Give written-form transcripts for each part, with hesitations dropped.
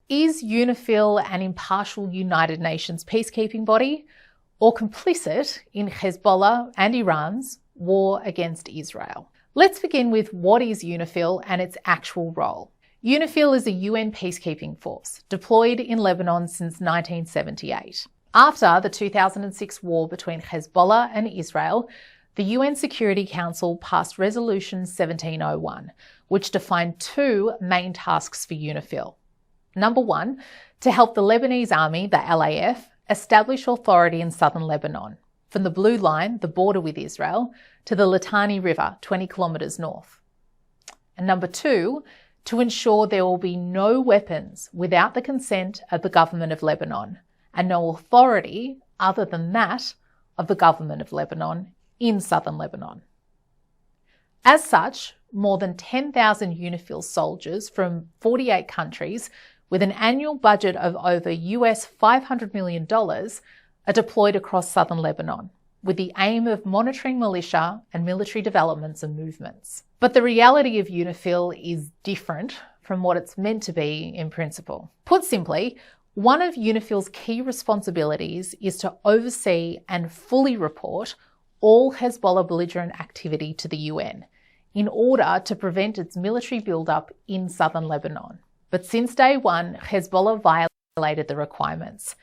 Is UNIFIL an impartial United Nations peacekeeping body or complicit in Hezbollah and Iran's war against Israel? Let's begin with what is UNIFIL and its actual role. UNIFIL is a UN peacekeeping force deployed in Lebanon since 1978. After the 2006 war between Hezbollah and Israel, the UN Security Council passed Resolution 1701, which defined two main tasks for UNIFIL. Number one, to help the Lebanese army, the LAF, establish authority in southern Lebanon, from the Blue Line, the border with Israel, to the Litani River, 20 kilometres north. And number two, to ensure there will be no weapons without the consent of the government of Lebanon, and no authority other than that of the government of Lebanon in southern Lebanon. As such, more than 10,000 UNIFIL soldiers from 48 countries with an annual budget of over US $500 million are deployed across southern Lebanon, with the aim of monitoring militia and military developments and movements. But the reality of UNIFIL is different from what it's meant to be in principle. Put simply, one of UNIFIL's key responsibilities is to oversee and fully report all Hezbollah belligerent activity to the UN in order to prevent its military build-up in southern Lebanon. But since day one, Hezbollah violated the requirements,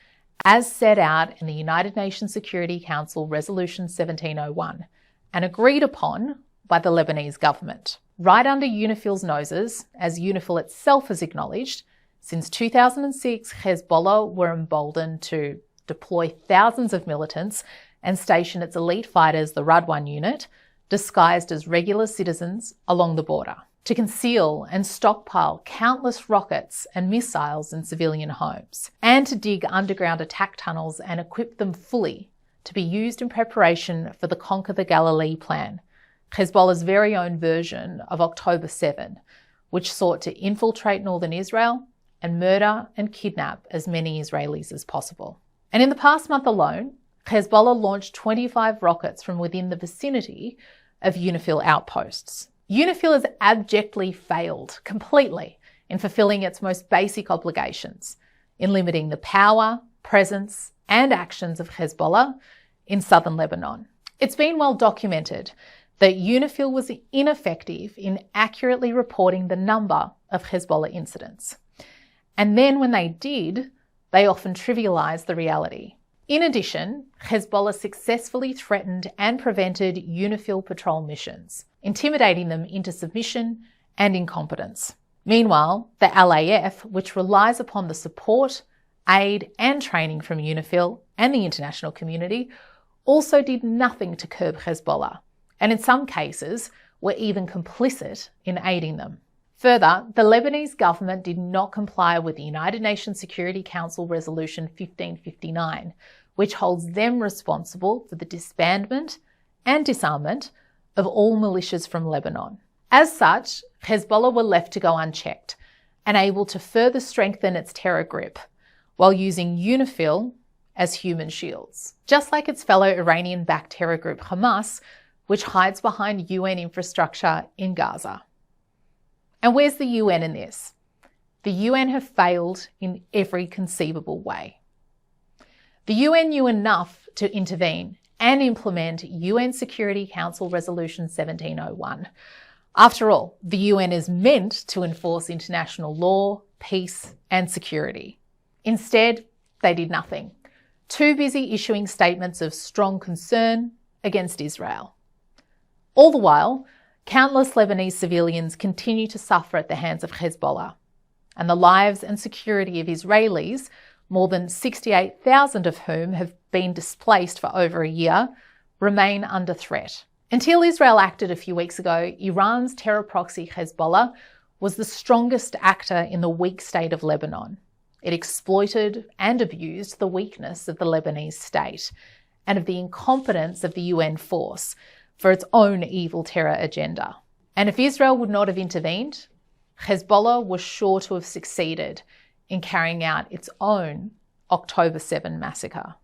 as set out in the United Nations Security Council Resolution 1701 and agreed upon by the Lebanese government. Right under UNIFIL's noses, as UNIFIL itself has acknowledged, since 2006, Hezbollah were emboldened to deploy thousands of militants and station its elite fighters, the Radwan unit, disguised as regular citizens along the border, to conceal and stockpile countless rockets and missiles in civilian homes, and to dig underground attack tunnels and equip them fully to be used in preparation for the Conquer the Galilee plan, Hezbollah's very own version of October 7, which sought to infiltrate northern Israel and murder and kidnap as many Israelis as possible. And in the past month alone, Hezbollah launched 25 rockets from within the vicinity of UNIFIL outposts. UNIFIL has abjectly failed completely in fulfilling its most basic obligations, in limiting the power, presence, and actions of Hezbollah in southern Lebanon. It's been well documented that UNIFIL was ineffective in accurately reporting the number of Hezbollah incidents. And then when they did, they often trivialised the reality. In addition, Hezbollah successfully threatened and prevented UNIFIL patrol missions, intimidating them into submission and incompetence. Meanwhile, the LAF, which relies upon the support, aid and training from UNIFIL and the international community, also did nothing to curb Hezbollah, and in some cases were even complicit in aiding them. Further, the Lebanese government did not comply with the United Nations Security Council Resolution 1559, which holds them responsible for the disbandment and disarmament of all militias from Lebanon. As such, Hezbollah were left to go unchecked and able to further strengthen its terror grip while using UNIFIL as human shields, just like its fellow Iranian-backed terror group Hamas, which hides behind UN infrastructure in Gaza. And where's the UN in this? The UN have failed in every conceivable way. The UN knew enough to intervene and implement UN Security Council Resolution 1701. After all, the UN is meant to enforce international law, peace and security. Instead, they did nothing, too busy issuing statements of strong concern against Israel. All the while, countless Lebanese civilians continue to suffer at the hands of Hezbollah, and the lives and security of Israelis, more than 68,000 of whom have been displaced for over a year, remain under threat. Until Israel acted a few weeks ago, Iran's terror proxy Hezbollah was the strongest actor in the weak state of Lebanon. It exploited and abused the weakness of the Lebanese state and of the incompetence of the UN force for its own evil terror agenda. And if Israel would not have intervened, Hezbollah was sure to have succeeded in carrying out its own October 7 massacre.